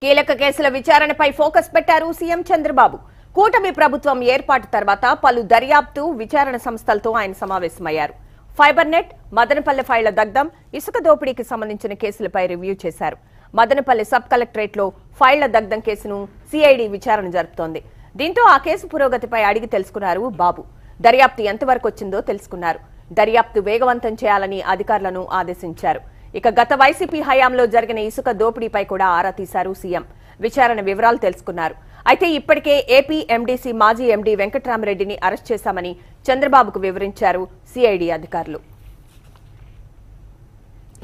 కీలక కేసుల విచారణపై ఫోకస్ పెట్టారు సీఎం చంద్రబాబు. కూటమి ప్రభుత్వం ఏర్పాటు తర్వాత పలు దర్యాప్తు విచారణ సంస్థలతో ఆయన సమావేశమయ్యారు. ఫైబర్ నెట్, మదనపల్లె ఫైళ్ల దగ్ధం, ఇసుక దోపిడీకి సంబంధించిన కేసులపై రివ్యూ చేశారు. మదనపల్లె సబ్ కలెక్టరేట్లో ఫైళ్ల దగ్ధం కేసును సిఐడి విచారణ జరుపుతోంది. దీంతో ఆ కేసు పురోగతిపై అడిగి తెలుసుకున్నారు బాబు. దర్యాప్తు ఎంతవరకు వచ్చిందో తెలుసుకున్నారు. దర్యాప్తు వేగవంతం చేయాలని అధికారులను ఆదేశించారు. ఇక గత వైసీపీ హయాంలో జరిగిన ఇసుక దోపిడీపై కూడా ఆరా తీశారు సీఎం. విచారణ వివరాలు తెలుసుకున్నారు. అయితే ఇప్పటికే ఏపీ ఎండీసీ మాజీ ఎండీ వెంకట్రామరెడ్డిని అరెస్ట్ చేశామని చంద్రబాబుకు వివరించారు సిఐడి అధికారులు.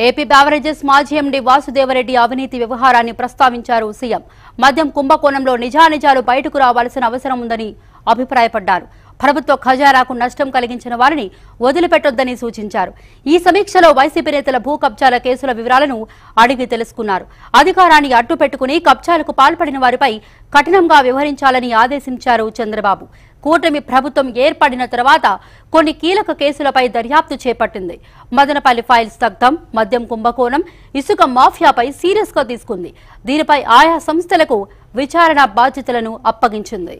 ఏపీ బెవరేజెస్ మాజీ ఎండీ వాసుదేవరెడ్డి అవినీతి వ్యవహారాన్ని ప్రస్తావించారు సీఎం. మద్యం కుంభకోణంలో నిజానిజాలు బయటకు రావాల్సిన అవసరం ఉందని అభిప్రాయపడ్డారు. ప్రభుత్వ ఖజానాకు నష్టం కలిగించిన వారిని వదిలిపెట్టొద్దని సూచించారు. ఈ సమీక్షలో వైసీపీ నేతల భూ కబ్జాల కేసుల వివరాలను అడిగి తెలుసుకున్నారు. అధికారాన్ని అడ్డుపెట్టుకుని కబ్జాలకు పాల్పడిన వారిపై కఠినంగా వ్యవహరించాలని ఆదేశించారు చంద్రబాబు. కూటమి ప్రభుత్వం ఏర్పడిన తర్వాత కొన్ని కీలక కేసులపై దర్యాప్తు చేపట్టింది. మదనపల్లి ఫైల్స్ దగ్ధం, మద్యం కుంభకోణం, ఇసుక మాఫియాపై సీరియస్ గా తీసుకుంది. దీనిపై ఆయా సంస్థలకు విచారణ బాధ్యతలను అప్పగించింది.